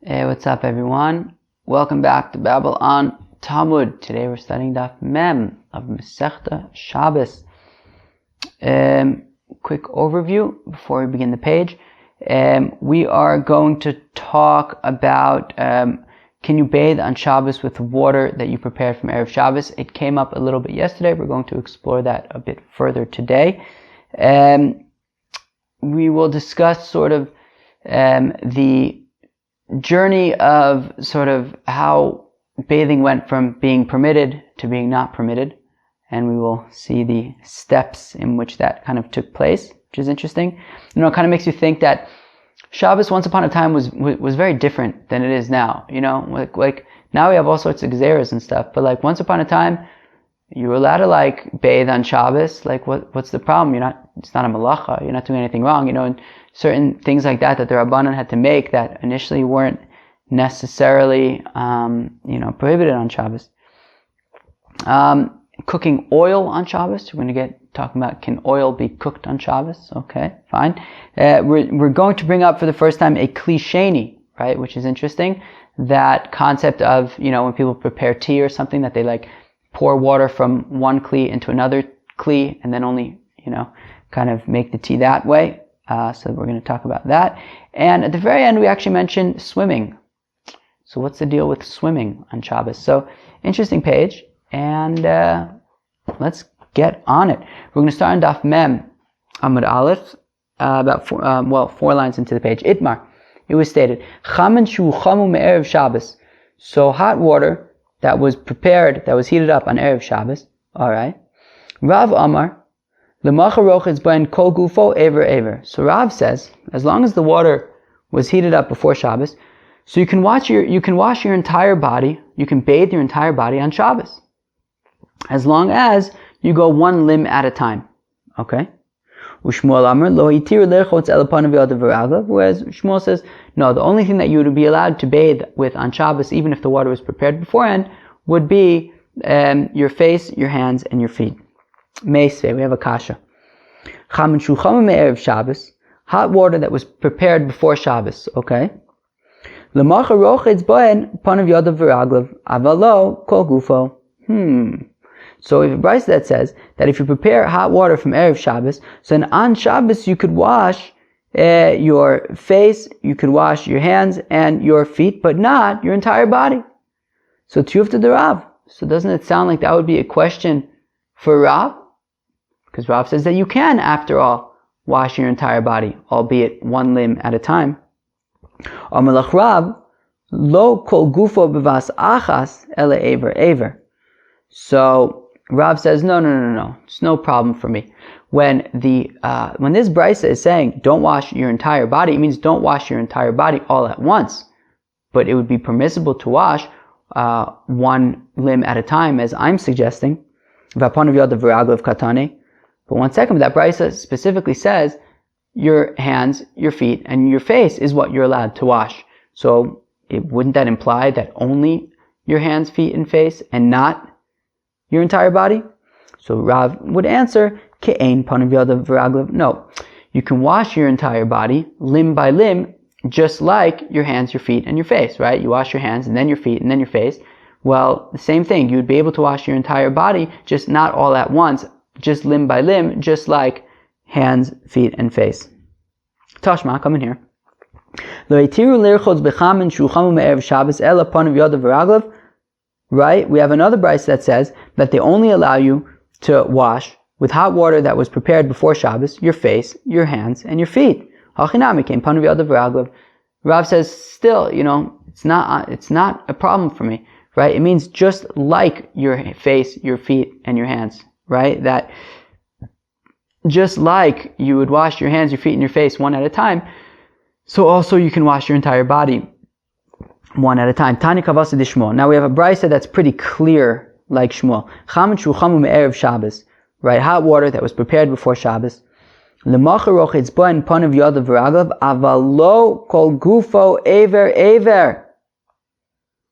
Hey, what's up everyone? Welcome back to Babel on Talmud. Today we're studying Daf Mem of Masechta Shabbos. Quick overview before we begin the page. We are going to talk about can you bathe on Shabbos with water that you prepared from Erev Shabbos? It came up a little bit yesterday. We're going to explore that a bit further today. We will discuss sort of the journey of sort of how bathing went from being permitted to being not permitted, and we will see the steps in which that kind of took place, which is interesting. It kind of makes you think that Shabbos once upon a time was very different than it is now. Like now we have all sorts of gzeras and stuff, but like once upon a time you were allowed to bathe on Shabbos. Like what's the problem? It's not a malacha. You're not doing anything wrong. And certain things like that the Rabbanan had to make that initially weren't necessarily, prohibited on Shabbos. Cooking oil on Shabbos. We're going to talking about, can oil be cooked on Shabbos? Okay, fine. We're going to bring up for the first time a kli sheni, right? Which is interesting. That concept of, when people prepare tea or something, that they pour water from one kli into another kli and then only, kind of make the tea that way. So we're going to talk about that. And at the very end, we actually mentioned swimming. So what's the deal with swimming on Shabbos? So interesting page, and let's get on it. We're going to start on Daf Mem Amud Aleph, about 4 lines into the page. Itmar, it was stated, Chamen shu chamu me'erev Shabbos. So hot water that was prepared, that was heated up on Erev Shabbos. All right. Rav Amar, kol gufo ever. So Rav says, as long as the water was heated up before Shabbos, so you can wash your entire body, you can bathe your entire body on Shabbos, as long as you go one limb at a time. Okay? Ushmuel Amar lo itir lechotz el panav yadav v'raglav. Whereas Shmuel says, no, the only thing that you would be allowed to bathe with on Shabbos, even if the water was prepared beforehand, would be your face, your hands, and your feet. Meisve, we have a kasha. Chamen shu chamu me'erev Shabbos, hot water that was prepared before Shabbos. Okay. L'macha rochetz bohen panav yadav v'raglav avalo kol gufo. So we have a brayso that says that if you prepare hot water from Erev Shabbos, so then on Shabbos you could wash your face, you could wash your hands and your feet, but not your entire body. So tiyufta de Rav. So doesn't it sound like that would be a question for Rav? Because Rav says that you can, after all, wash your entire body, albeit one limb at a time. Amalach Rav, lo kol gufo bevas achas ele ever. So Rav says, no, it's no problem for me. When this brayso is saying don't wash your entire body, it means don't wash your entire body all at once. But it would be permissible to wash one limb at a time, as I'm suggesting. V'apanav yadav v'raglav katane. But one second, that brayso specifically says your hands, your feet, and your face is what you're allowed to wash. So wouldn't that imply that only your hands, feet, and face, and not your entire body? So Rav would answer, Ke'ein panav yadav v'raglav. No, you can wash your entire body, limb by limb, just like your hands, your feet, and your face, right? You wash your hands, and then your feet, and then your face. Well, the same thing. You would be able to wash your entire body, just not all at once, just limb by limb, just like hands, feet, and face. Tashma, come in here. Right? We have another brayso that says that they only allow you to wash with hot water that was prepared before Shabbos, your face, your hands, and your feet. Rav says, still, it's not a problem for me, right? It means just like your face, your feet, and your hands, right? That just like you would wash your hands, your feet, and your face one at a time, so also you can wash your entire body one at a time. Tani kavasa di Shmuel. Now we have a brayso that's pretty clear, like Shmuel. Chamen shu chamu me'erev Shabbos. Right, hot water that was prepared before Shabbos. L'macha rochetz bohen panav yadav v'raglav avalo kol gufo ever.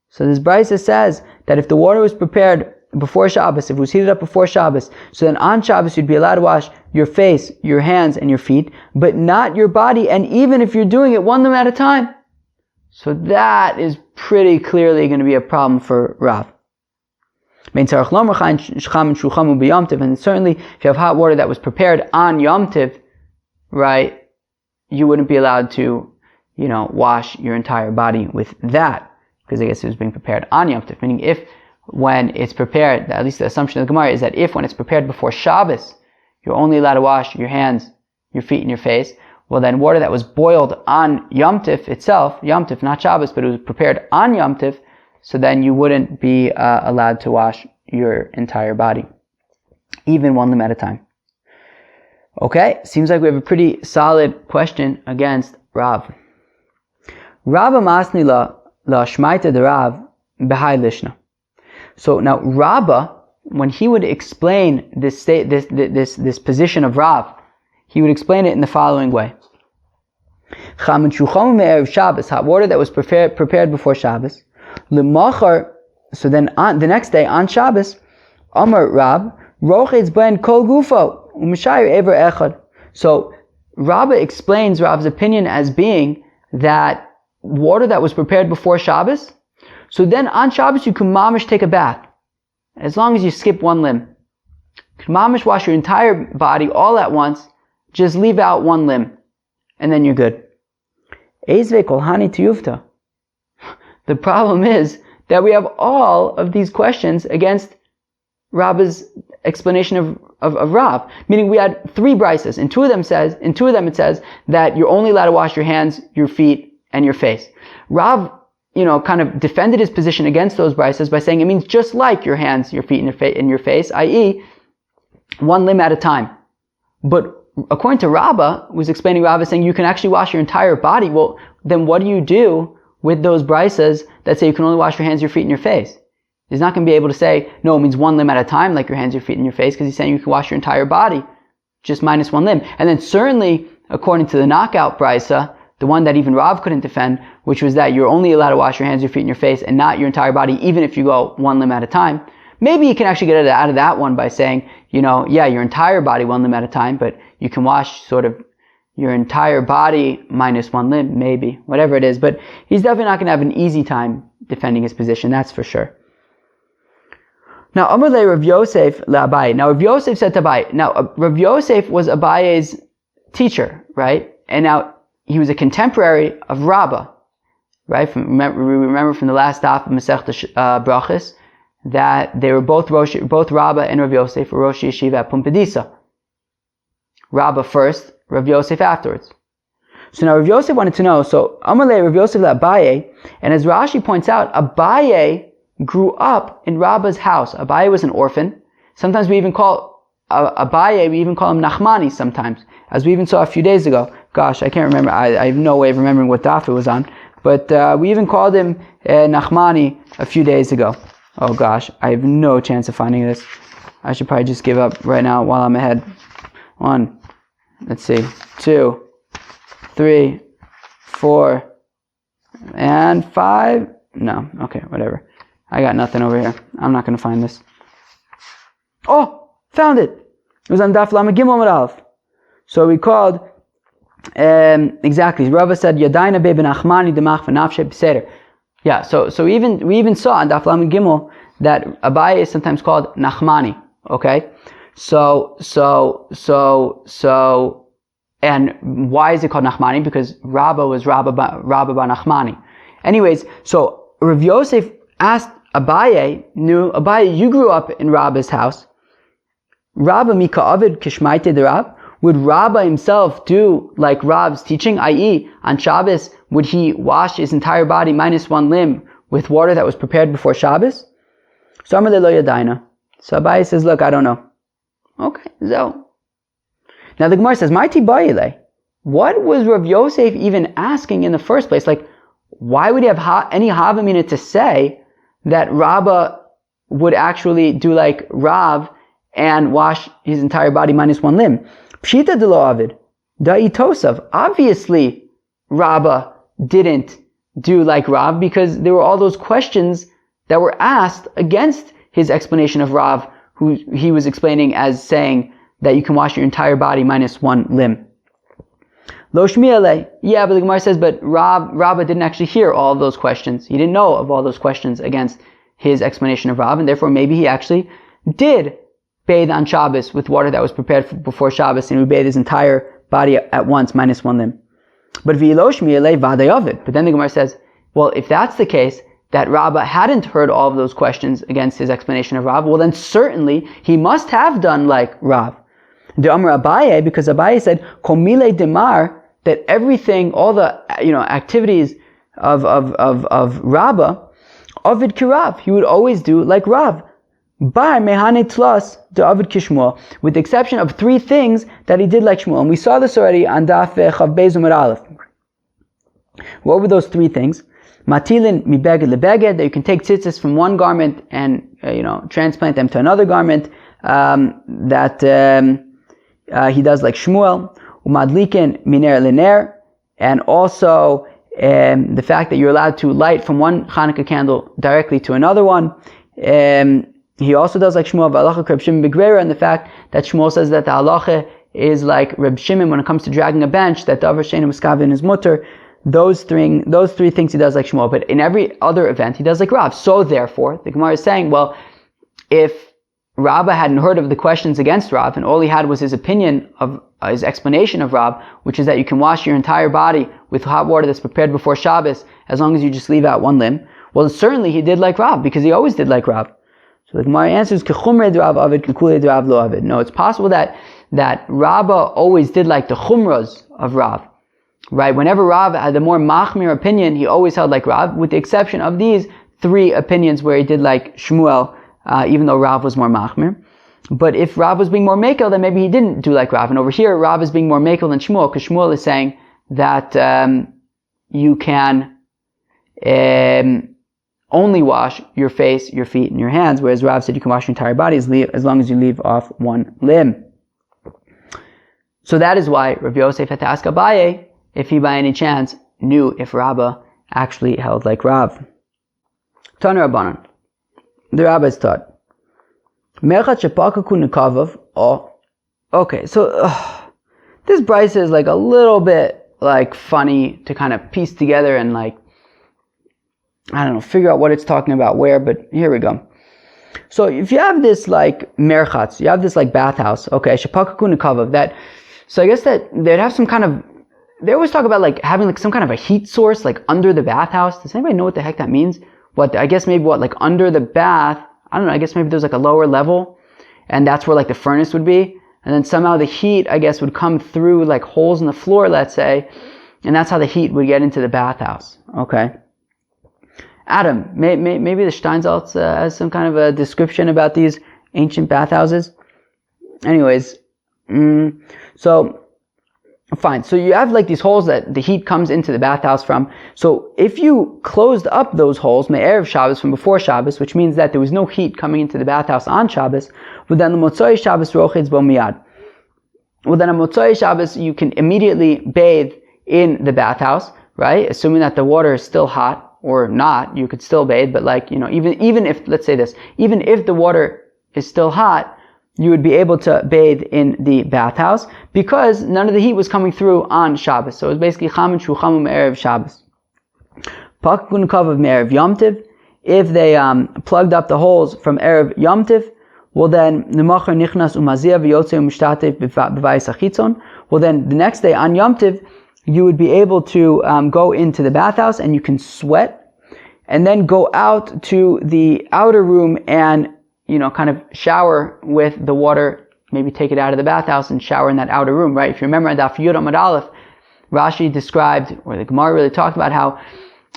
So this brayso says that if the water was prepared before Shabbos, if it was heated up before Shabbos, so then on Shabbos you'd be allowed to wash your face, your hands, and your feet, but not your body, and even if you're doing it one limb at a time. So that is pretty clearly going to be a problem for Rav. And certainly, if you have hot water that was prepared on Yom Tiv, right, you wouldn't be allowed to, wash your entire body with that, because I guess it was being prepared on Yom Tiv. Meaning, if when it's prepared, at least the assumption of the Gemara is that if when it's prepared before Shabbos, you're only allowed to wash your hands, your feet, and your face, well then water that was boiled on Yom Tiv itself, Yom Tiv, not Shabbos, but it was prepared on Yom Tiv, so then you wouldn't be allowed to wash your entire body, even one limb at a time. Okay, seems like we have a pretty solid question against Rav. Rav Masni la Shmaita de Rav Behai Lishna. So now Rabba, when he would explain this position of Rav, he would explain it in the following way. Hot water that was prepared before Shabbos. L'machar, so then on the next day on Shabbos, Amar Rab, Rochetz ben kol gufo u'mishayir ever echad. So Rabba explains Rav's opinion as being that water that was prepared before Shabbos, so then on Shabbos you can mamish take a bath, as long as you skip one limb. You can mamish wash your entire body all at once, just leave out one limb, and then you're good. Ezve kol hani tiyufta. The problem is that we have all of these questions against Rabba's explanation of Rav. Meaning we had 3 brises. In two of them it says that you're only allowed to wash your hands, your feet, and your face. Rav, kind of defended his position against those brises by saying it means just like your hands, your feet, and your face, i.e., one limb at a time. But according to Rabba, was explaining Rabba saying you can actually wash your entire body. Well, then what do you do with those brises that say you can only wash your hands, your feet, and your face? He's not going to be able to say, no, it means one limb at a time, like your hands, your feet, and your face, because he's saying you can wash your entire body, just minus one limb. And then certainly, according to the knockout brisa, the one that even Rav couldn't defend, which was that you're only allowed to wash your hands, your feet, and your face, and not your entire body, even if you go one limb at a time. Maybe you can actually get out of that one by saying, your entire body one limb at a time, but you can wash sort of your entire body minus one limb, maybe, whatever it is. But he's definitely not going to have an easy time defending his position, that's for sure. Now, Amar le Rav Yosef le Abaye. Now, Rav Yosef said to Abaye. Now, Rav Yosef was Abaye's teacher, right? And now, he was a contemporary of Rabba, right? Remember from the last daf of Masechta Brachos that they were both Rabba and Rav Yosef were Rosh Yeshiva at Pumbedisa. Rabba first, Rav Yosef afterwards. So now Rav Yosef wanted to know, so Amalei Rav Yosef le Abaye, and as Rashi points out, Abaye grew up in Rabba's house. Abaye was an orphan. Sometimes we even call Abaye, we even call him Nachmani sometimes, as we even saw a few days ago. Gosh, I can't remember, I have no way of remembering what daf it was on, but we even called him Nachmani a few days ago. Oh gosh, I have no chance of finding this. I should probably just give up right now while I'm ahead. 1, let's see, 2, 3, 4, and 5. No, okay, whatever. I got nothing over here. I'm not going to find this. Oh, found it. It was on Daf Lamed Gimel Amud Aleph. So we called, exactly, Rava said, Yadayna be benachmani demach v'nafshe b'seder. Yeah, so we even saw on Daf Lamed Gimel that Abaye is sometimes called Nachmani. Okay? So, and why is it called Nachmani? Because Rabba was Rabba bar Nachmani. Anyways, so Rav Yosef asked Abaye, you grew up in Rabba's house. Rabba mika avid kishmaite de Rab. Would Rabba himself do like Rab's teaching, i.e., on Shabbos, would he wash his entire body minus one limb with water that was prepared before Shabbos? So Amar lo yadaina. So Abaye says, look, I don't know. Okay, so. Now the Gemara says, Ma'iti bayile. What was Rav Yosef even asking in the first place? Like, why would he have any havamina to say that Rabba would actually do like Rav and wash his entire body minus one limb? Pshita de lo avid, da'i tosav. Obviously, Rabba didn't do like Rav because there were all those questions that were asked against his explanation of Rav, who he was explaining as saying that you can wash your entire body minus one limb. Lo shmi'alei. Yeah, but the Gemara says, but Rabbah didn't actually hear all of those questions. He didn't know of all those questions against his explanation of Rav, and therefore maybe he actually did bathe on Shabbos with water that was prepared before Shabbos, and he bathed his entire body at once, minus one limb. But v'lo shmi'alei v'adei ovid. But then the Gemara says, well, if that's the case, that Rabbah hadn't heard all of those questions against his explanation of Rav, well then certainly he must have done like Rav. The Amar Abaye, because Abaye said, Komile Demar, that everything, all the activities of Rabbah, Ovid Kirav, he would always do like Rav. Bar Mehane Tlas de Ovid Kishmuel, with the exception of three things that he did like Shmuel. And we saw this already on Daf Chav Beis Amud Aleph. What were those three things? Matilin mibeged lebeged, that you can take tzitzis from one garment and transplant them to another garment. He does like Shmuel. Umadlikin miner liner, and also the fact that you're allowed to light from one Hanukkah candle directly to another one. He also does like Shmuel v'alacha Reb Shimon Begrera, and the fact that Shmuel says that the halacha is like Reb Shimon when it comes to dragging a bench, that davar she'eino miskavin is mutter. Those three things he does like Shmuel, but in every other event he does like Rav. So therefore, the Gemara is saying, well, if Rabbah hadn't heard of the questions against Rav, and all he had was his opinion of his explanation of Rav, which is that you can wash your entire body with hot water that's prepared before Shabbos, as long as you just leave out one limb. Well, certainly he did like Rav, because he always did like Rav. So the Gemara answers, Kechumre d'Rav Avid, Kekule d'Rav lo Avid. No, it's possible that Rabbah always did like the chumras of Rav. Right? Whenever Rav had the more machmir opinion, he always held like Rav, with the exception of these three opinions where he did like Shmuel, even though Rav was more machmir. But if Rav was being more mekel, then maybe he didn't do like Rav. And over here, Rav is being more mekel than Shmuel, because Shmuel is saying that you can only wash your face, your feet, and your hands, whereas Rav said you can wash your entire body as long as you leave off one limb. So that is why Rav Yosef had to ask Abaye if he by any chance knew if Rabbah actually held like Rav. Tana Rabbanan. The rabbis taught. Merchat shepakaku nekavav. Oh, okay. So this brisa is like a little bit like funny to kind of piece together and figure out what it's talking about where. But here we go. So if you have this like merchatz, you have this like bathhouse. Okay, shepakaku nekavav. That. So I guess that they'd have some kind of. They always talk about like having like some kind of a heat source like under the bathhouse. Does anybody know what the heck that means? Like under the bath, I don't know, I guess maybe there's like a lower level, and that's where like the furnace would be, and then somehow the heat, I guess, would come through like holes in the floor, let's say, and that's how the heat would get into the bathhouse. Okay. Adam, maybe the Steinsaltz has some kind of a description about these ancient bathhouses. Anyways, so fine. So you have like these holes that the heat comes into the bathhouse from. So if you closed up those holes, me'erev Shabbos, from before Shabbos, which means that there was no heat coming into the bathhouse on Shabbos, well then the Motzoi Shabbos rochitz bo miyad. Well then on Motzoi Shabbos you can immediately bathe in the bathhouse, right? Assuming that the water is still hot or not, you could still bathe. But even if, let's say this, even if the water is still hot, you would be able to bathe in the bathhouse because none of the heat was coming through on Shabbos. So it was basically chamin shu chamu me'erev Shabbos. Pakun kav of me'erev Yom Tiv. If they plugged up the holes from erev Yom Tiv, well then nemacher nichnas umazia v'yotze umishtatev b'vayis achitzon. Well then the next day on Yom Tiv, you would be able to go into the bathhouse and you can sweat, and then go out to the outer room and kind of shower with the water, maybe take it out of the bathhouse and shower in that outer room, right? If you remember, Daf Yud Amud Aleph, Rashi described, or the Gemara really talked about how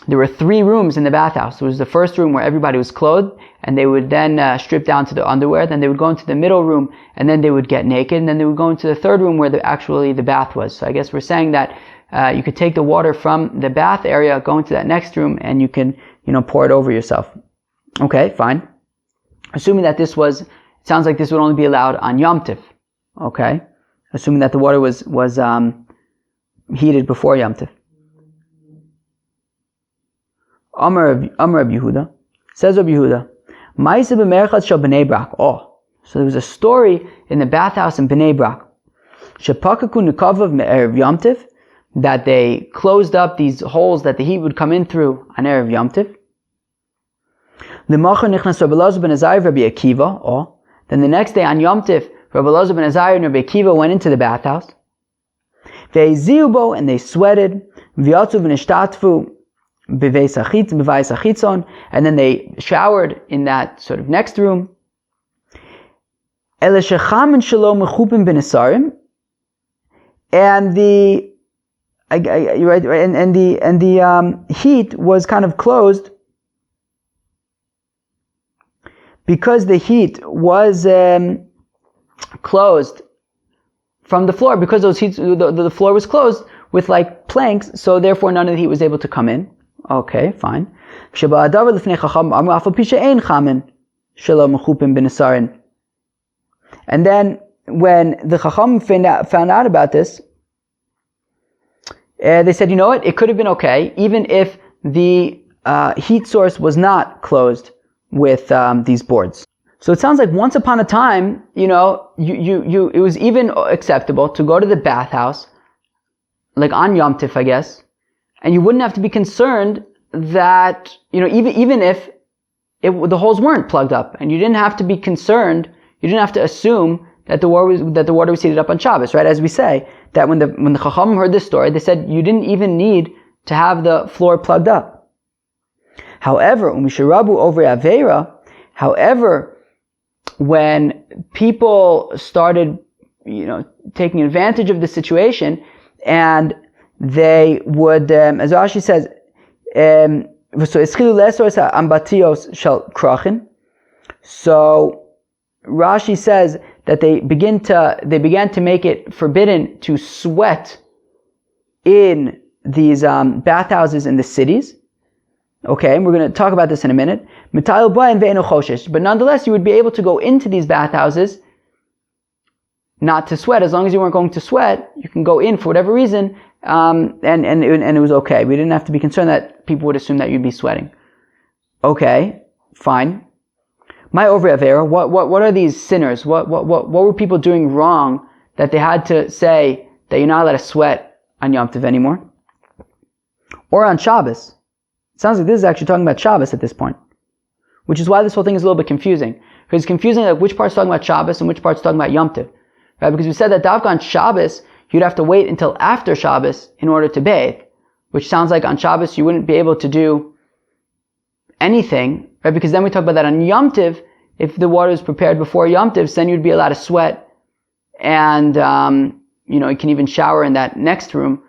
there were 3 rooms in the bathhouse. There was the first room where everybody was clothed, and they would then strip down to the underwear, then they would go into the middle room, and then they would get naked, and then they would go into the third room where the bath was. So I guess we're saying that you could take the water from the bath area, go into that next room, and you can, pour it over yourself. Okay, fine. Assuming that it sounds like this would only be allowed on Yom Tiv. Okay? Assuming that the water was heated before Yom Tiv. Amar Reb Yehuda. Says Reb Yehuda, Ma'aseh b'merchat shel Bnei Brak. Oh, so there was a story in the bathhouse in Bnei Brak. Shepakaku nekavav me'erev Yom Tiv, that they closed up these holes that the heat would come in through on Erev Yom Tov. Then the next day on Yom Tov, Rabbi Elazar ben Azariah and Rabbi Akiva went into the bathhouse. And they sweated. And then they showered in that sort of next room. And the heat was kind of closed because the heat was closed from the floor, because the floor was closed with like planks, so therefore none of the heat was able to come in. Okay, fine. And then when the Chacham found out about this, they said, you know what, it could have been okay, even if the heat source was not closed with these boards. So it sounds like once upon a time, it was even acceptable to go to the bathhouse, like on Yom Tif, I guess, and you wouldn't have to be concerned that, even if the holes weren't plugged up, and you didn't have to be concerned, you didn't have to assume that the water was heated up on Shabbos, right? As we say, that when the Chacham heard this story, they said you didn't even need to have the floor plugged up. However, when people started, taking advantage of the situation, and they would, as Rashi says, so Rashi says that they began to make it forbidden to sweat in these bathhouses in the cities. Okay, and we're going to talk about this in a minute. But nonetheless, you would be able to go into these bathhouses not to sweat. As long as you weren't going to sweat, you can go in for whatever reason, and it was okay. We didn't have to be concerned that people would assume that you'd be sweating. Okay, fine. My over Avera, what are these sinners? What were people doing wrong that they had to say that you're not allowed to sweat on Yom Tov anymore? Or on Shabbos? It sounds like this is actually talking about Shabbos at this point, which is why this whole thing is a little bit confusing. Because it's confusing like which part's talking about Shabbos and which part's talking about Yom Tov, right? Because we said that Davka on Shabbos you'd have to wait until after Shabbos in order to bathe, which sounds like on Shabbos you wouldn't be able to do anything, right? Because then we talk about that on Yom Tov, if the water is prepared before Yom Tov, then you'd be allowed to sweat, and you can even shower in that next room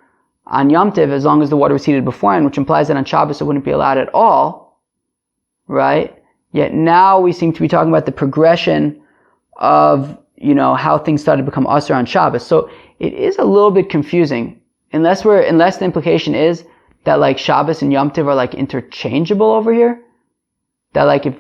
on Yom Tov as long as the water was heated beforehand, which implies that on Shabbos it wouldn't be allowed at all, right? Yet now we seem to be talking about the progression of, how things started to become asur on Shabbos. So it is a little bit confusing, unless the implication is that like Shabbos and Yom Tov are like interchangeable over here. That like I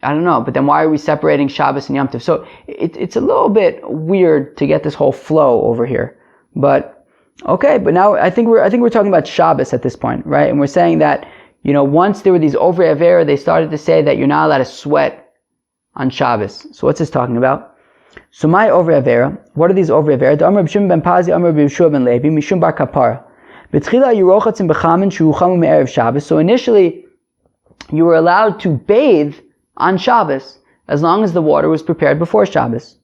don't know, but then why are we separating Shabbos and Yom Tov? So it's a little bit weird to get this whole flow over here. But okay, but now I think we're talking about Shabbos at this point, right? And we're saying that, once there were these over Avera, they started to say that you're not allowed to sweat on Shabbos. So what's this talking about? So my over Avera, what are these over Avera? The Amar B'Shimon ben Pazi, Amar B'Yeshua ben Levi, Mishum bar Kapara. B'tchila yirochatzim b'chamin shuchamu me'erev Shabbos. So initially, you were allowed to bathe on Shabbos as long as the water was prepared before Shabbos.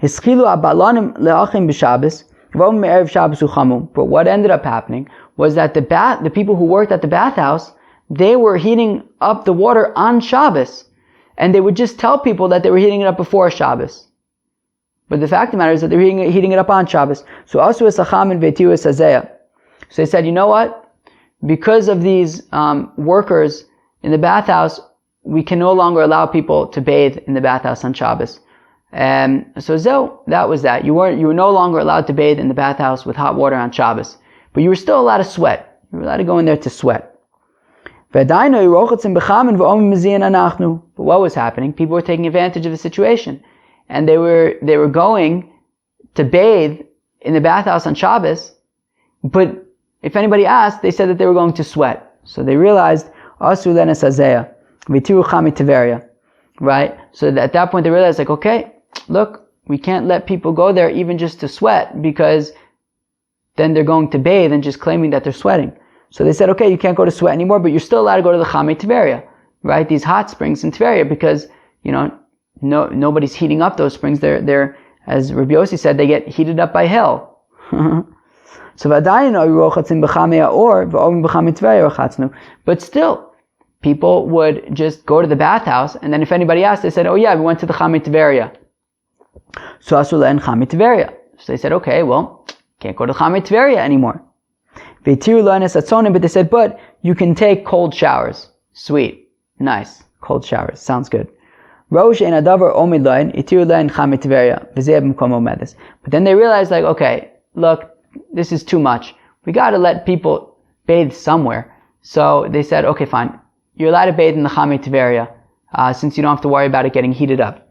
Hischilu abalanim le'achim b'Shabbos, v'om me'erev Shabbos uchamu. But what ended up happening was that the people who worked at the bathhouse, they were heating up the water on Shabbos, and they would just tell people that they were heating it up before Shabbos. But the fact of the matter is that they're heating it up on Shabbos. So asu esacham and v'tiu esazeh. So they said, you know what? Because of these workers in the bathhouse, we can no longer allow people to bathe in the bathhouse on Shabbos. So that was that. You were no longer allowed to bathe in the bathhouse with hot water on Shabbos, but you were still allowed to sweat. You were allowed to go in there to sweat. But what was happening? People were taking advantage of the situation, and they were going to bathe in the bathhouse on Shabbos, but if anybody asked, they said that they were going to sweat. So they realized, right? So at that point they realized, like, okay, look, we can't let people go there even just to sweat, because then they're going to bathe and just claiming that they're sweating. So they said, okay, you can't go to sweat anymore, but you're still allowed to go to the Chamei Tveria, right? These hot springs in Tveria, because, nobody's heating up those springs. They're, as Rabbi Yossi said, they get heated up by hell. But still, people would just go to the bathhouse, and then if anybody asked, they said, oh yeah, we went to the Chamei Tveria. So Asula and Chamei Tveria. So they said, okay, well, can't go to Chamei Tveria anymore. But they said, but you can take cold showers. Sweet. Nice. Cold showers. Sounds good. But then they realized, like, okay, look, this is too much. We gotta let people bathe somewhere. So they said, okay, fine. You're allowed to bathe in the Chamei Tveria, since you don't have to worry about it getting heated up.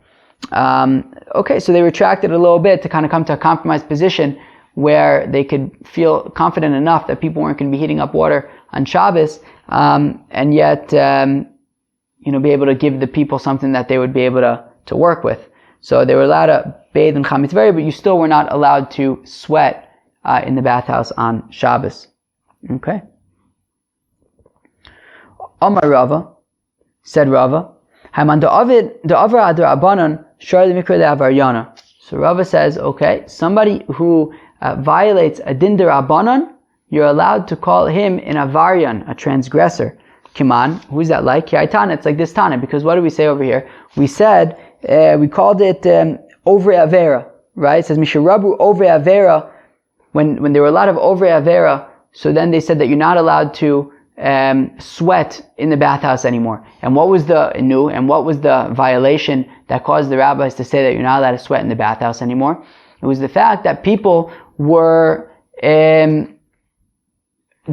Okay, so they retracted a little bit to kind of come to a compromised position where they could feel confident enough that people weren't going to be heating up water on Shabbos, and yet, be able to give the people something that they would be able to work with. So they were allowed to bathe in Chamei Tveria, but you still were not allowed to sweat in the bathhouse on Shabbos. Okay. Amar Rava, said Rava, so Rava says, okay, somebody who violates a din derabanan, you're allowed to call him an avaryan, a transgressor. Kiman, who's that like? Kiaitana, it's like this Tana, because what do we say over here? We said, we called it over avera, right? It says Misharabu over avera. When there were a lot of over avera, so then they said that you're not allowed to sweat in the bathhouse anymore. And what was the violation that caused the rabbis to say that you're not allowed to sweat in the bathhouse anymore? It was the fact that people were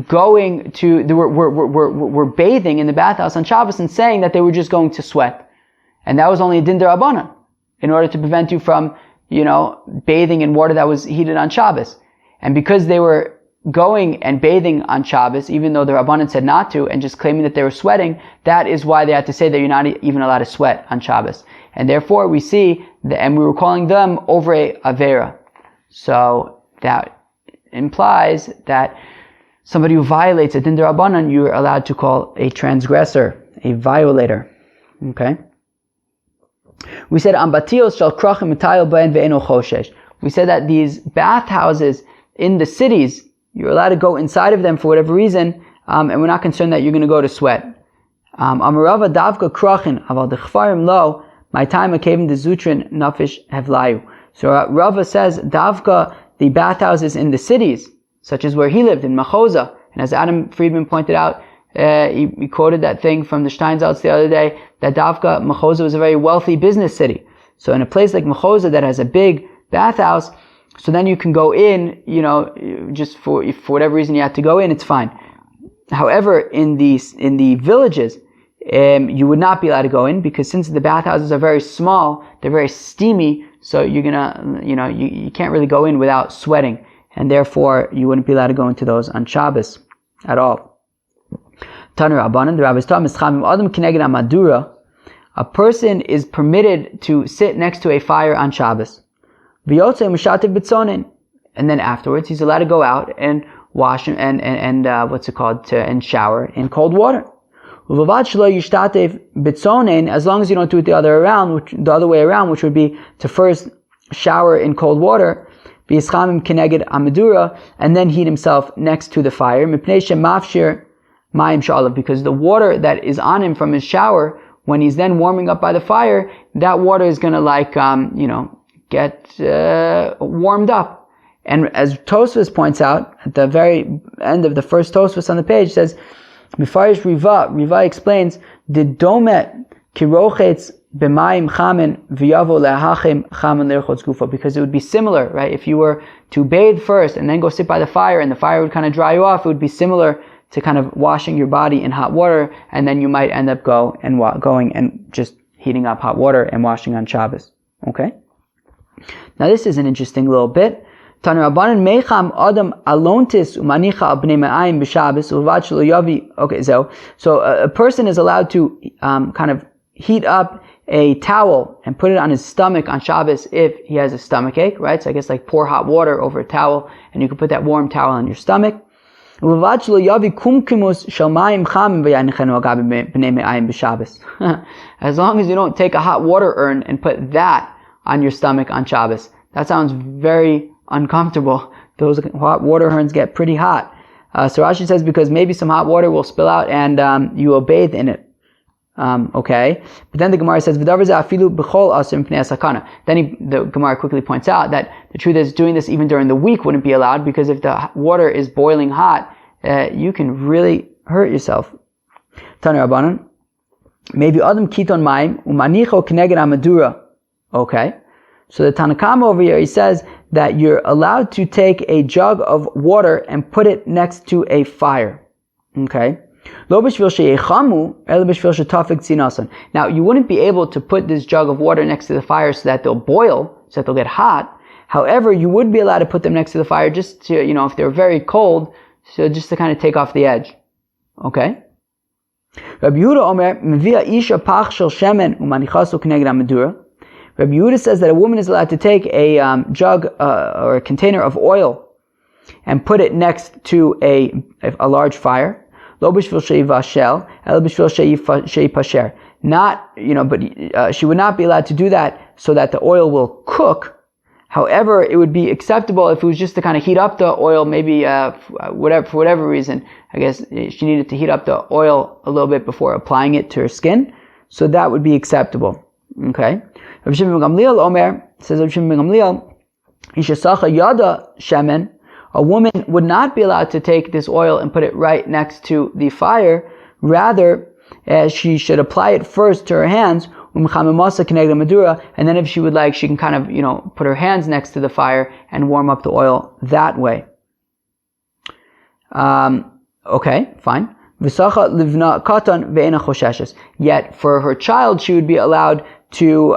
were bathing in the bathhouse on Shabbos and saying that they were just going to sweat. And that was only a din derabanan, in order to prevent you from, bathing in water that was heated on Shabbos. And because they were going and bathing on Shabbos, even though the Rabbanan said not to, and just claiming that they were sweating, that is why they had to say that you're not even allowed to sweat on Shabbos. And therefore we see, and we were calling them over avera. So that implies that somebody who violates a din derabanan, you are allowed to call a transgressor, a violator. Okay? We said, Ambatios shall krachim mitayel bain ve'eno choshesh. We said that these bathhouses in the cities, you're allowed to go inside of them for whatever reason, and we're not concerned that you're going to go to sweat. Amarava davka krachin aval dechfarim lo my time akevim dezutrin nafish hevlayu. So Rava says davka the bathhouses in the cities, such as where he lived in Machoza, and as Adam Friedman pointed out, he quoted that thing from the Steinsaltz the other day, that davka Machoza was a very wealthy business city. So in a place like Machoza that has a big bathhouse, so then you can go in, just for whatever reason you have to go in, it's fine. However, in the villages, you would not be allowed to go in, because since the bathhouses are very small, they're very steamy, so you're gonna, you can't really go in without sweating, and therefore you wouldn't be allowed to go into those on Shabbos at all. Taner Rabbanan, the rabbis taught, Adam kineged amadura, a person is permitted to sit next to a fire on Shabbos. And then afterwards, he's allowed to go out and wash and shower in cold water. As long as you don't do it the other way around, which would be to first shower in cold water, and then heat himself next to the fire, because the water that is on him from his shower, when he's then warming up by the fire, that water is going to get warmed up. And as Tosfos points out, at the very end of the first Tosfos on the page, says, Mefarish Riva explains, the domet kirochetz b'mayim chamen v'yavo le'hachem chamen lerchotz gufa, because it would be similar, right? If you were to bathe first and then go sit by the fire, and the fire would kind of dry you off, it would be similar to kind of washing your body in hot water, and then you might end up going and just heating up hot water and washing on Shabbos. Okay? Now this is an interesting little bit. Okay, so a person is allowed to kind of heat up a towel and put it on his stomach on Shabbos if he has a stomach ache, right? So I guess like pour hot water over a towel and you can put that warm towel on your stomach. As long as you don't take a hot water urn and put that on your stomach on Shabbos. That sounds very uncomfortable. Those hot water urns get pretty hot. So Rashi says because maybe some hot water will spill out and you will bathe in it. Okay, but then the Gemara says, then the Gemara quickly points out that the truth is doing this even during the week wouldn't be allowed, because if the water is boiling hot, you can really hurt yourself. Tanu Rabbanan, maybe Adam Kiton Maim Umanicho Keneged Amadura. Okay, so the Tanakama over here, he says that you're allowed to take a jug of water and put it next to a fire. Okay. Now, you wouldn't be able to put this jug of water next to the fire so that they'll boil, so that they'll get hot. However, you would be allowed to put them next to the fire just to, if they're very cold, so just to kind of take off the edge. Okay? Rabbi Yehuda says that a woman is allowed to take a jug or a container of oil and put it next to a large fire. Not, but she would not be allowed to do that so that the oil will cook. However, it would be acceptable if it was just to kind of heat up the oil, maybe for whatever reason. I guess she needed to heat up the oil a little bit before applying it to her skin. So that would be acceptable. Okay. Rav Shimon ben Gamliel Omer, says Rav Shimon ben Gamliel, Ishasacha yada shemen, a woman would not be allowed to take this oil and put it right next to the fire. Rather, she should apply it first to her hands, and then if she would like, she can kind of, put her hands next to the fire and warm up the oil that way. Okay, fine. Yet, for her child, she would be allowed to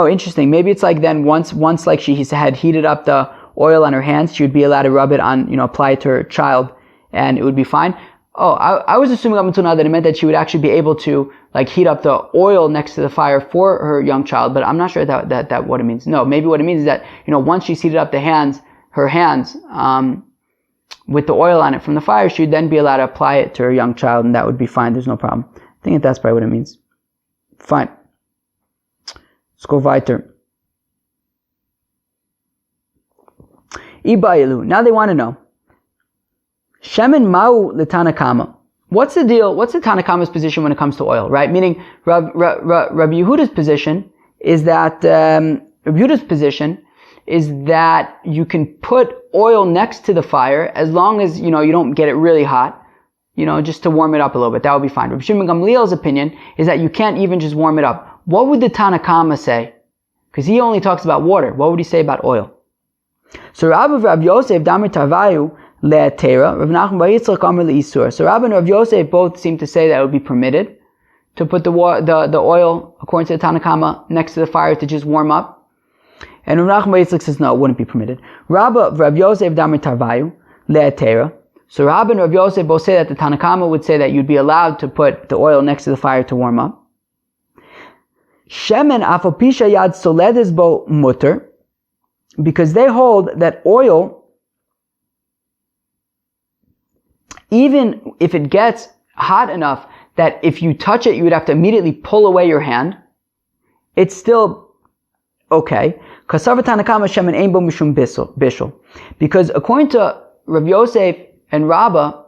interesting. Maybe it's like then once like she had heated up the oil on her hands, she would be allowed to rub it on, apply it to her child, and it would be fine. Oh, I was assuming up until now that it meant that she would actually be able to like heat up the oil next to the fire for her young child, but I'm not sure that what it means. No, maybe what it means is that, once she's heated up her hands, with the oil on it from the fire, she would then be allowed to apply it to her young child, and that would be fine. There's no problem. I think that's probably what it means. Fine. Let's go weiter. Ibayilu. Now they want to know. Shemen mau l'tanakama. What's the deal? What's the Tanakama's position when it comes to oil, right? Meaning, Rabbi Yehuda's position is that, you can put oil next to the fire as long as, you don't get it really hot, just to warm it up a little bit. That would be fine. Rabbi Shimon ben Gamliel's opinion is that you can't even just warm it up. What would the Tanakama say? Because he only talks about water. What would he say about oil? So Rav Yosef Damar Tarvayu le'atera, Rav Nachman bar Yitzchak Amar le'isur. So Rav and Rav Yosef both seem to say that it would be permitted to put the oil, according to the Tanakama, next to the fire to just warm up. And Rav Nachman bar Yitzchak says no, it wouldn't be permitted. Rav Yosef Damar Tarvayu le'atera. So Rav and Rav Yosef both say that the Tanakama would say that you'd be allowed to put the oil next to the fire to warm up. Shemen afopisha yad soledes bo mutter, because they hold that oil, even if it gets hot enough that if you touch it, you would have to immediately pull away your hand, it's still okay. Because according to Rav Yosef and Rabbah,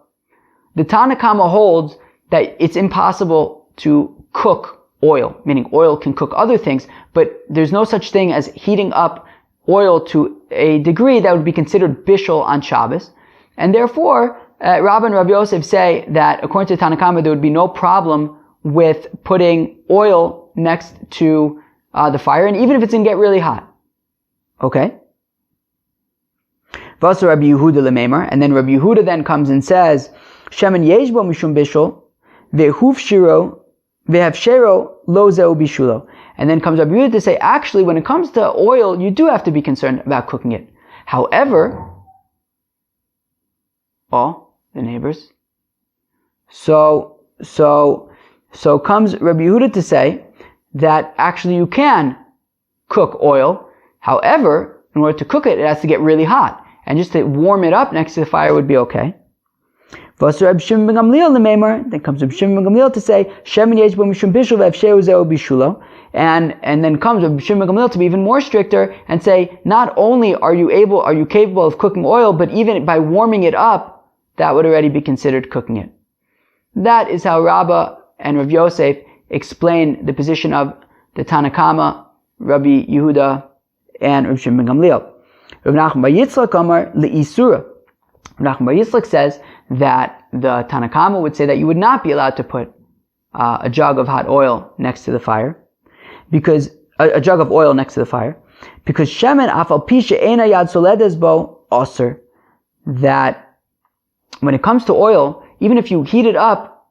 the Tanakama holds that it's impossible to cook oil, meaning oil can cook other things, but there's no such thing as heating up oil to a degree that would be considered bishul on Shabbos. And therefore, Rabbah and Rav Yosef say that according to Tanakama, there would be no problem with putting oil next to the fire, and even if it's going to get really hot. Okay? Vasa Rabbi Yehuda lememar, and then Rabbi Yehuda then comes and says, Shemen yeshbo mishum bishul, ve'huf shiro, ve'havshero lo zeu bishulo. And then comes Rabbi Yehuda to say, actually, when it comes to oil, you do have to be concerned about cooking it. However, the neighbors. So comes Rabbi Yehuda to say that actually you can cook oil. However, in order to cook it, it has to get really hot. And just to warm it up next to the fire would be okay. Then comes Rabbi Shimon ben Gamliel to say, and then comes Rabbi Shimon ben Gamliel to be even more stricter and say, not only are you capable of cooking oil, but even by warming it up, that would already be considered cooking it. That is how Rabbah and Rav Yosef explain the position of the Tanna Kama, Rabbi Yehuda, and Rabbi Shimon ben Gamliel. Rav Nachman bar Yitzchak Amar le'isura. Rav Nachman bar Yitzchak says that the Tanna Kama would say that you would not be allowed to put a jug of hot oil next to the fire, because a jug of oil next to the fire, because shemen afal pisha ena yad soledes bo aser, that when it comes to oil, even if you heat it up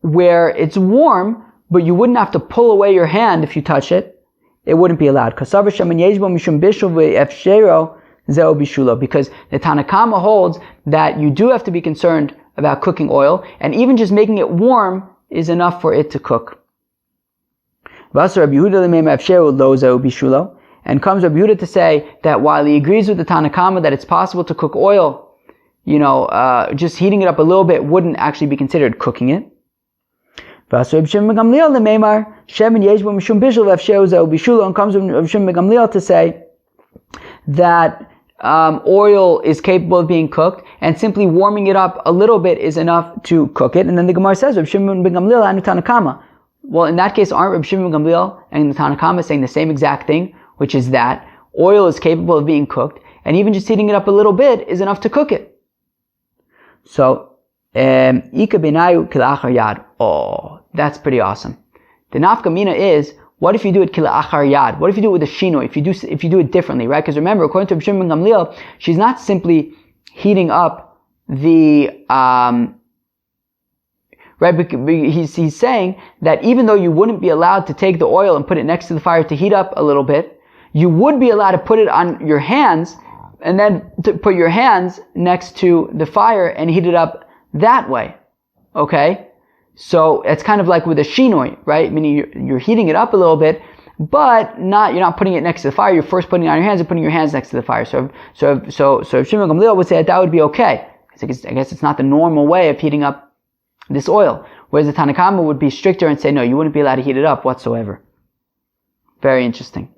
where it's warm, but you wouldn't have to pull away your hand if you touch it, it wouldn't be allowed. Because the Tanna Kama holds that you do have to be concerned about cooking oil, and even just making it warm is enough for it to cook. And comes Rabbi Yehuda to say that while he agrees with the Tanna Kama that it's possible to cook oil, just heating it up a little bit wouldn't actually be considered cooking it. And comes Rabbi Shimon ben Gamliel to say that oil is capable of being cooked, and simply warming it up a little bit is enough to cook it. And then the Gemara says, Rabbi Shimon ben Gamliel and Tanna Kama. Well, in that case, aren't Rabbi Shimon ben Gamliel and the Tanna Kama saying the same exact thing, which is that oil is capable of being cooked, and even just heating it up a little bit is enough to cook it? So, Ika benayu kilachar yad. Oh, that's pretty awesome. The nafka mina is, what if you do it kilachar yad? What if you do it with a shino? If you do it differently, right? Because remember, according to Rabbi Shimon ben Gamliel, she's not simply heating up the right. He's saying that even though you wouldn't be allowed to take the oil and put it next to the fire to heat up a little bit, you would be allowed to put it on your hands, and then to put your hands next to the fire and heat it up that way. Okay? So it's kind of like with a shinoi, right? Meaning you're heating it up a little bit, but you're not putting it next to the fire. You're first putting it on your hands and putting your hands next to the fire. So if Shimon Gamliel would say that would be okay. I guess it's not the normal way of heating up this oil. Whereas the Tanna Kama would be stricter and say, no, you wouldn't be allowed to heat it up whatsoever. Very interesting.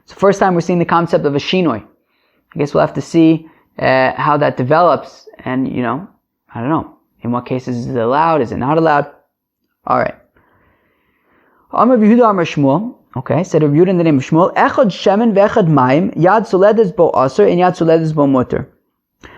It's the first time we're seeing the concept of a shinoi. I guess we'll have to see how that develops, and I don't know. In what cases is it allowed? Is it not allowed? Alright. Amar Yehuda Amar Shmuel. Okay, said Rabbi Yehuda in the name of Shmuel. Echad shemen ve'echad mayim, yad soledes bo aser, and yad soledes bo mutter.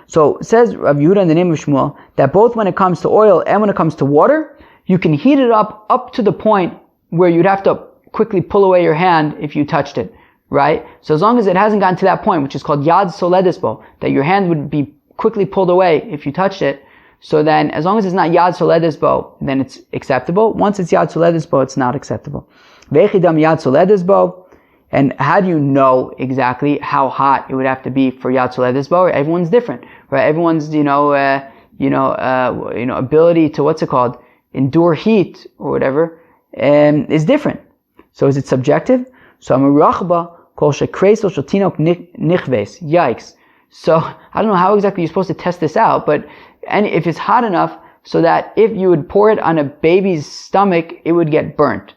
So, says Rabbi Yehuda in the name of Shmuel, that both when it comes to oil and when it comes to water, you can heat it up to the point where you'd have to quickly pull away your hand if you touched it. Right? So as long as it hasn't gotten to that point, which is called yad soledes bo, that your hand would be quickly pulled away if you touched it, so then as long as it's not yad soledes bo, then it's acceptable. Once it's yad soledes bo, it's not acceptable. Ve'echidam yad soledes bo, and how do you know exactly how hot it would have to be for yad soledes bo? Everyone's different, right? Everyone's ability to endure heat or whatever is different. So is it subjective? So I'm a rachba. Yikes. So, I don't know how exactly you're supposed to test this out, but if it's hot enough so that if you would pour it on a baby's stomach, it would get burnt.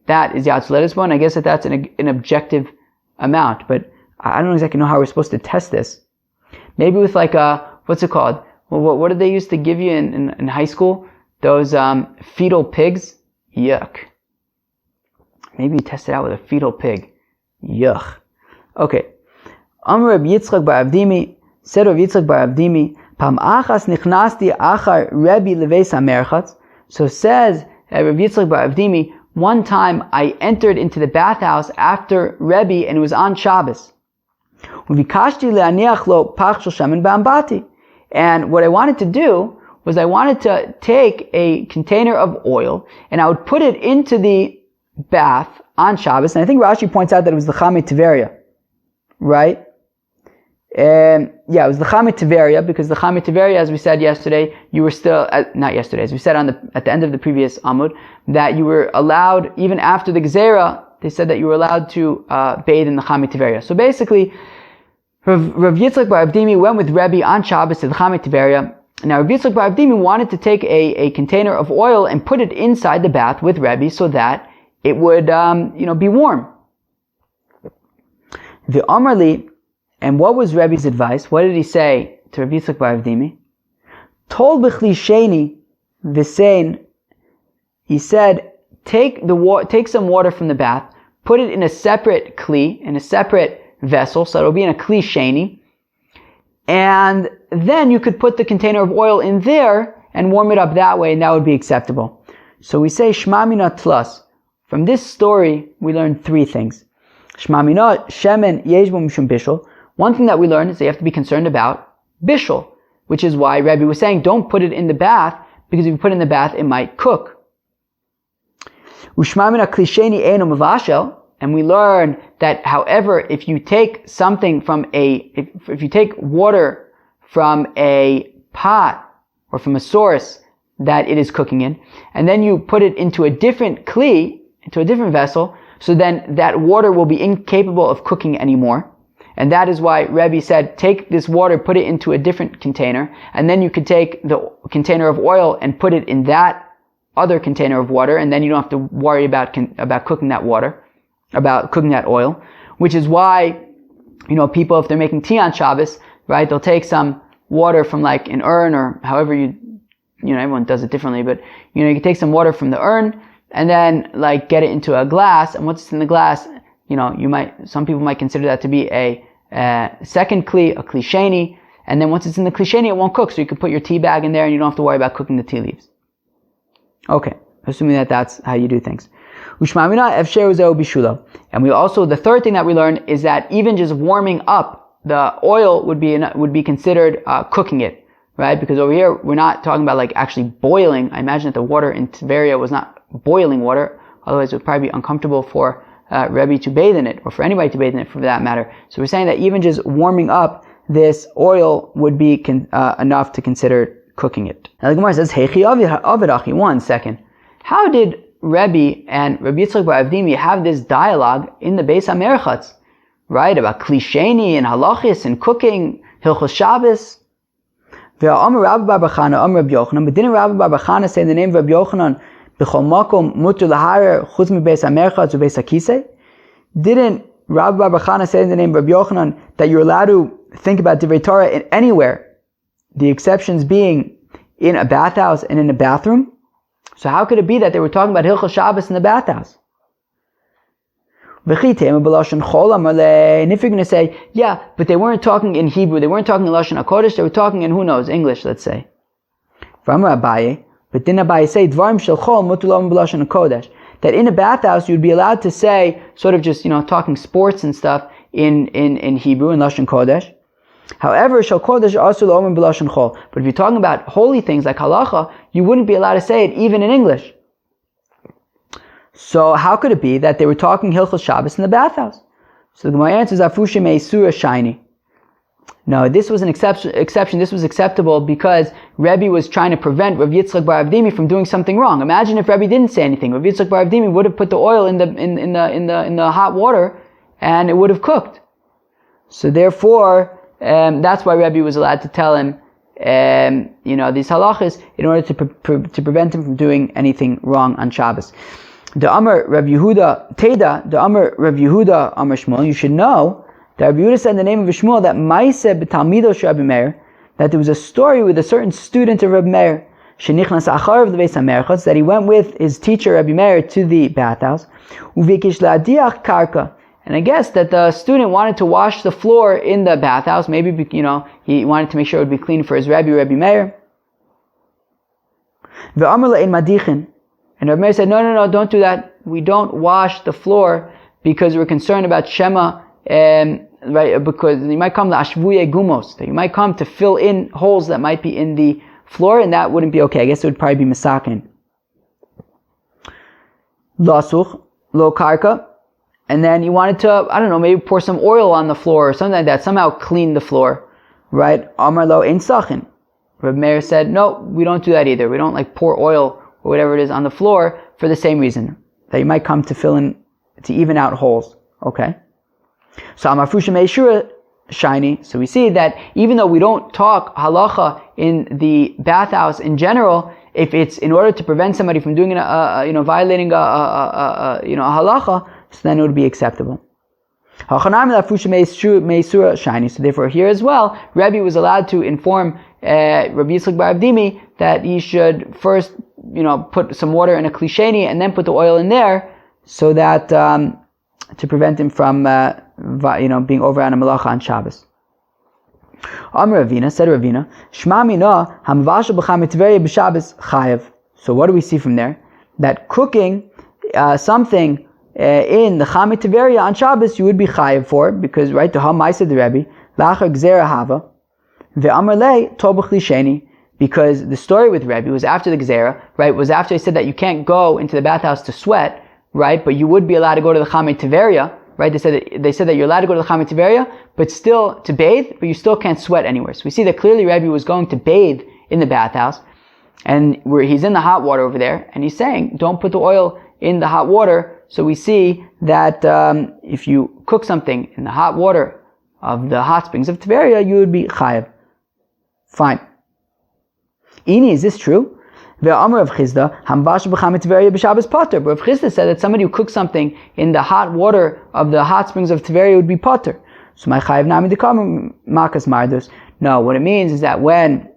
That is yad soledes bo, and I guess that's an objective amount, but I don't exactly know how we're supposed to test this. Maybe with what's it called? Well, what did they used to give you in high school? Those fetal pigs? Yuck. Maybe you test it out with a fetal pig. Yuck. Okay. Amar Rabbi Yitzchak bar Avdimi, said Rabbi Yitzchak bar Avdimi, Pam achas nichnasti achar Rebbe leveis hamerchatz. So says Rabbi Yitzchak bar Avdimi, one time I entered into the bathhouse after Rebbe, and it was on Shabbos. Uvikashti le'aniach lo pach shel shemen ba'ambati. And what I wanted to do was I wanted to take a container of oil, and I would put it into the bath on Shabbos, and I think Rashi points out that it was the Chamei Tiveria, right? it was the Chamit Tiveria, because the Chamit Tiveria, as we said yesterday, you were still, not yesterday, as we said at the end of the previous Amud, that you were allowed, even after the Gezerah, they said that you were allowed to bathe in the Chamit Tiveria. So basically, Rav Yitzchak bar Avdimi went with Rebbe on Shabbos to the Chamit Tiveria. Now Rav Yitzchak bar Avdimi wanted to take a container of oil and put it inside the bath with Rebbe so that it would, be warm. The Amarli, and what was Rebbe's advice? What did he say to Rav Yitzchak bar Avdimi? Tol b'chli sheni v'sein. He said, take some water from the bath, put it in a separate kli, in a separate vessel, so it'll be in a kli sheni, and then you could put the container of oil in there and warm it up that way, and that would be acceptable. So we say Shma mina tlas. From this story, we learn three things. Shma mina shemen yesh bo mishum bishul. One thing that we learn is that you have to be concerned about bishul, which is why Rebbe was saying don't put it in the bath, because if you put it in the bath, it might cook. Ushma mina kli sheni eino mavashel. And we learn that, however, if you take something from if you take water from a pot or from a source that it is cooking in, and then you put it into a different kli, into a different vessel, so then that water will be incapable of cooking anymore. And that is why Rebbe said, take this water, put it into a different container, and then you could take the container of oil and put it in that other container of water, and then you don't have to worry about cooking that water, about cooking that oil, which is why, people, if they're making tea on Shabbos, right, they'll take some water from like an urn, or however everyone does it differently, but, you can take some water from the urn, and then, like, get it into a glass, and once it's in the glass, some people might consider that to be a second kli, a kli sheni, and then once it's in the kli sheni, it won't cook, so you can put your tea bag in there, and you don't have to worry about cooking the tea leaves. Okay, assuming that that's how you do things. And we also, the third thing that we learn is that even just warming up the oil would be considered cooking it, right? Because over here we're not talking about like actually boiling. I imagine that the water in Tiberia was not boiling water, otherwise it would probably be uncomfortable for Rebbe to bathe in it, or for anybody to bathe in it for that matter. So we're saying that even just warming up this oil would be enough to consider cooking it. Now the Gemara says, one second. How did Rebbe and Rabbi Yitzchak bar Avdimi have this dialogue in the Beis HaMerchatz, right? About Kli Sheni and halachis and cooking, Hilchos Shabbos. But didn't Rabbi bar Chana say in the name of Rabbi Yochanan, B'chol makom muter laharer chutz mi Beis HaMerchatz u Beis HaKisei? Didn't Rabbi bar Chana say in the name of Rabbi Yochanan that you're allowed to think about Divrei Torah in anywhere, the exceptions being in a bathhouse and in a bathroom? So how could it be that they were talking about Hilchos Shabbos in the bathhouse? And if you're going to say, yeah, but they weren't talking in Hebrew, they weren't talking in Lashon HaKodesh, they were talking in, who knows, English, let's say. But didn't Abaye say, that in a bathhouse you'd be allowed to say, sort of just, talking sports and stuff in Hebrew, in Lashon Kodesh. However, Shal Kodesh also L'omer B'Lashon Chol. But if you're talking about holy things like halacha, you wouldn't be allowed to say it even in English. So how could it be that they were talking Hilchos Shabbos in the bathhouse? So the Gemara answers, Afushim Meisura Shiny. No, this was an exception. This was acceptable because Rebbe was trying to prevent Rav Yitzchak bar Avdimi from doing something wrong. Imagine if Rebbe didn't say anything. Rav Yitzchak bar Avdimi would have put the oil in the hot water, and it would have cooked. So therefore, that's why Rebbe was allowed to tell him, these halachas in order to prevent him from doing anything wrong on Shabbos. The Amar Rav Yehuda Teda, the Amar Rav Yehuda Amar Shmuel. You should know that Rav Yehuda said in the name of Shmuel that Maaseh b'Talmido of Rabbi Meir, that there was a story with a certain student of Rabbi Meir, shenichnas acharav the Beis HaMerchatz, that he went with his teacher Rabbi Meir to the bathhouse, uvikish la'adiach karka. And I guess that the student wanted to wash the floor in the bathhouse. Maybe, he wanted to make sure it would be clean for his Rabbi Meir. Ve'amar la'ein madichin. And Rabbi Meir said, no, don't do that. We don't wash the floor because we're concerned about Shema, right? Because you might come to ashvuye gumos, that you might come to fill in holes that might be in the floor, and that wouldn't be okay. I guess it would probably be misakin. Lasuch, lo karka. and then you wanted to, I don't know, maybe pour some oil on the floor or something like that, somehow clean the floor, right? Amar lo ein sachin. Reb Meir said, no, we don't do that either. We don't like pour oil or whatever it is on the floor for the same reason, that you might come to fill in, to even out holes. Okay. So Amar Frusha Meishura shiny. So we see that even though we don't talk halacha in the bathhouse in general, if it's in order to prevent somebody from doing violating a halacha, so then it would be acceptable. So therefore here as well, Rebbe was allowed to inform Rabbi Yitzchak bar Avdimi that he should first, put some water in a klisheni and then put the oil in there, so that to prevent him from being over on a malacha on Shabbos. Amar Ravina, said Ravina, Shma mina hamavashel b'cham Tverya b'Shabbos chayav. So what do we see from there? That cooking something in the Cham Tverya on Shabbos you would be chayav for, because right to ha'maisa the Rebbe lachar gzera hava ve'amar lei tov b'chlisheni, because the story with Rebbe was after the gzera, right? Was after he said that you can't go into the bathhouse to sweat, right? But you would be allowed to go to the Cham Tverya, right? They said that you're allowed to go to the Cham Tverya, but still to bathe, but you still can't sweat anywhere. So we see that clearly Rebbe was going to bathe in the bathhouse, and where he's in the hot water over there, and he's saying, don't put the oil in the hot water. So we see that if you cook something in the hot water of the hot springs of Tveria, you would be chayav. Fine. Ini, is this true? Ve'amar of Chizda, hamvash b'cham Tveria b'Shabbos pater. But Rav Chizda said that somebody who cooks something in the hot water of the hot springs of Tveria would be pater. So my chayav nami dekam makas mardus. No, what it means is that when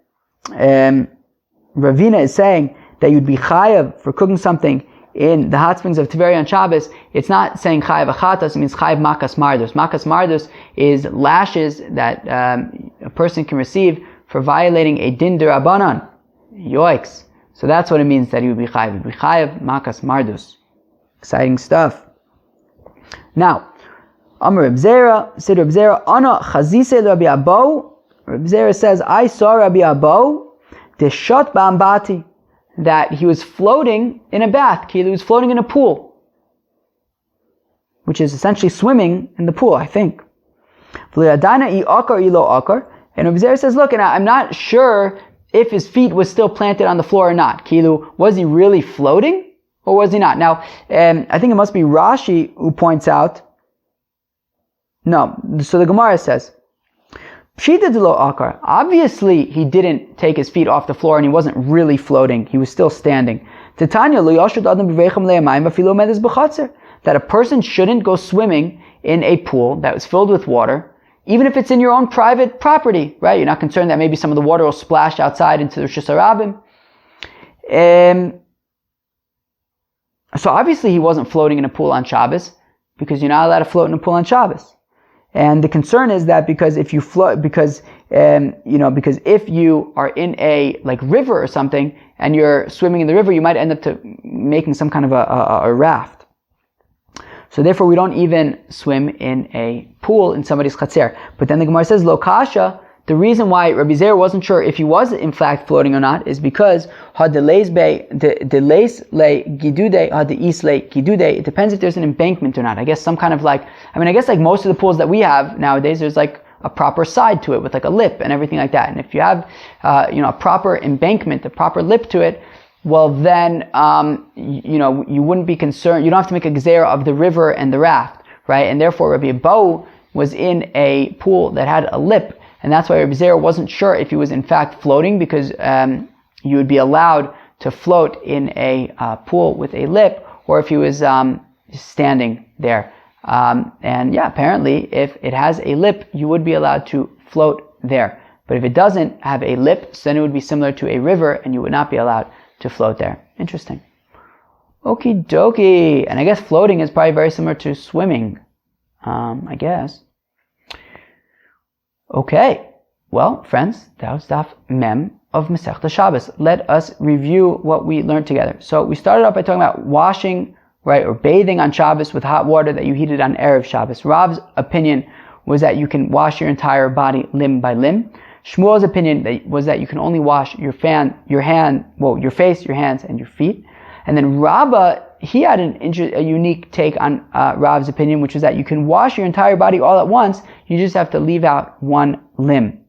Ravina is saying that you'd be chayav for cooking something in the hot springs of Tveria on Shabbos, it's not saying chayav achatas, it means chayav makas mardus. Makas mardus is lashes that a person can receive for violating a din derabanan. Yoicks. So that's what it means that he would be chayav. He would be chayav makas mardus. Exciting stuff. Now, Amar Reb Zera, said Reb Zera, Ana chazise Rabbi Abo. Reb Zera says, I saw Rabbi Abo, deshat ba'ambati, that he was floating in a bath. He was floating in a pool, which is essentially swimming in the pool, I think. And Reb Zera says, look, and I'm not sure if his feet was still planted on the floor or not. Kilu, was he really floating or was he not? Now, I think it must be Rashi who points out, no, so the Gemara says, Pshita de lo akar. Obviously, he didn't take his feet off the floor and he wasn't really floating. He was still standing. Titania lo yashud adam b'veichem le'amayim v'afilo medes b'chatzer. That a person shouldn't go swimming in a pool that was filled with water, even if it's in your own private property, right? You're not concerned that maybe some of the water will splash outside into the Rosh Hashanah. So obviously he wasn't floating in a pool on Shabbos, because you're not allowed to float in a pool on Shabbos. And the concern is that because if you float, because if you are in a river or something and you're swimming in the river, you might end up making some kind of a raft. So therefore, we don't even swim in a pool in somebody's chatzer. But then the Gemara says, Lo kasha. The reason why Rabbi Zer wasn't sure if he was in fact floating or not is because it depends if there's an embankment or not. I guess some kind of most of the pools that we have nowadays, there's a proper side to it with a lip and everything like that. And if you have a proper embankment, a proper lip to it, well then you wouldn't be concerned. You don't have to make a gzeira of the river and the raft, right? And therefore Rabbi Abahu was in a pool that had a lip. And that's why Rabbi Zera wasn't sure if he was in fact floating, because you would be allowed to float in a pool with a lip, or if he was standing there. Apparently if it has a lip, you would be allowed to float there. But if it doesn't have a lip, then it would be similar to a river, and you would not be allowed to float there. Interesting. Okie dokie. And I guess floating is probably very similar to swimming, I guess. Okay, well, friends, that was Daf Mem of Masechta Shabbos. Let us review what we learned together. So we started off by talking about washing, right, or bathing on Shabbos with hot water that you heated on Erev Shabbos. Rav's opinion was that you can wash your entire body limb by limb. Shmuel's opinion was that you can only wash your face, your hands, and your feet. And then Rabbah he had a unique take on Rav's opinion, which was that you can wash your entire body all at once, you just have to leave out one limb.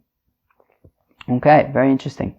Okay, very interesting.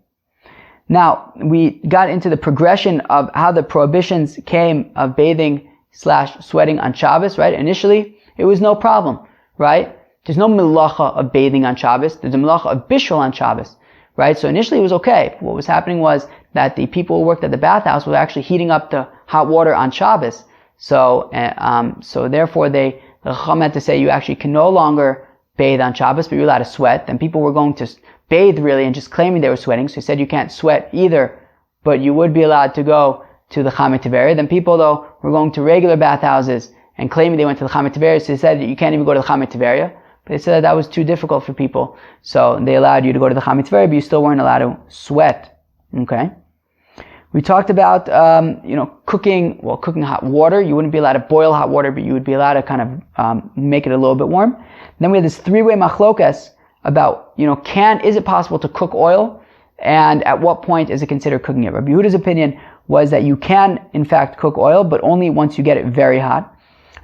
Now, we got into the progression of how the prohibitions came of bathing / sweating on Shabbos, right? Initially, it was no problem, right? There's no melacha of bathing on Shabbos. There's a melacha of bishul on Shabbos, right? So initially it was okay. What was happening was that the people who worked at the bathhouse were actually heating up the hot water on Shabbos. So therefore the Chacham had to say you actually can no longer bathe on Shabbos, but you're allowed to sweat. Then people were going to bathe really and just claiming they were sweating. So he said you can't sweat either, but you would be allowed to go to the Chamet Tiberia. Then people though were going to regular bathhouses and claiming they went to the Chamet Tiberia. So he said you can't even go to the Chamet Tiberia. But they said that was too difficult for people. So they allowed you to go to the Chamet Tiberia, but you still weren't allowed to sweat. Okay? We talked about, cooking hot water. You wouldn't be allowed to boil hot water, but you would be allowed to kind of make it a little bit warm. And then we had this three-way machlokas about, is it possible to cook oil? And at what point is it considered cooking it? Rabbi Yehuda's opinion was that you can, in fact, cook oil, but only once you get it very hot.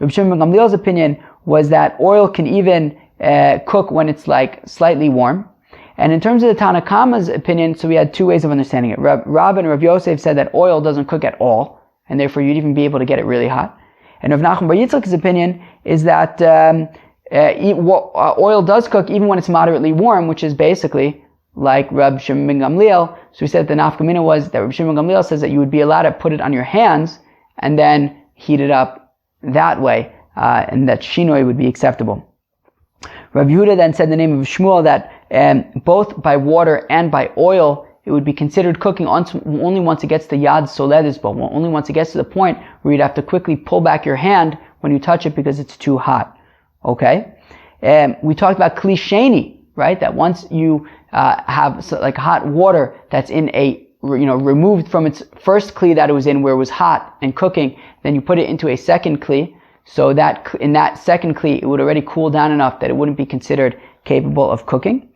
Rabbi Shimon ben Gamliel's opinion was that oil can even cook when it's like slightly warm. And in terms of the Tanna Kama's opinion, so we had two ways of understanding it. Rav and Rav Yosef said that oil doesn't cook at all, and therefore you'd even be able to get it really hot. And Rav Nachman bar Yitzchak's opinion is that oil does cook even when it's moderately warm, which is basically like Rav Shimon ben Gamliel. So we said the nafkamina was that Rav Shimon ben Gamliel says that you would be allowed to put it on your hands and then heat it up that way, and that shinoi would be acceptable. Rav Yehuda then said in the name of Shmuel that both by water and by oil, it would be considered cooking only once it gets to Yad Soledis, but only once it gets to the point where you'd have to quickly pull back your hand when you touch it because it's too hot. Okay? We talked about Kli Sheni, right? That once you have like hot water that's in a, removed from its first Kli that it was in where it was hot and cooking, then you put it into a second Kli, so that in that second Kli, it would already cool down enough that it wouldn't be considered capable of cooking.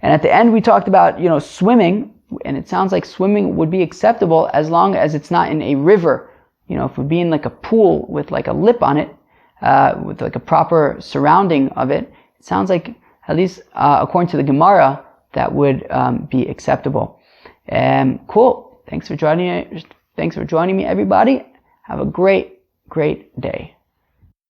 And at the end, we talked about, swimming, and it sounds like swimming would be acceptable as long as it's not in a river. If it would be in like a pool with like a lip on it, with like a proper surrounding of it, it sounds like, at least according to the Gemara, that would be acceptable. Cool. Thanks for joining me, everybody. Have a great day.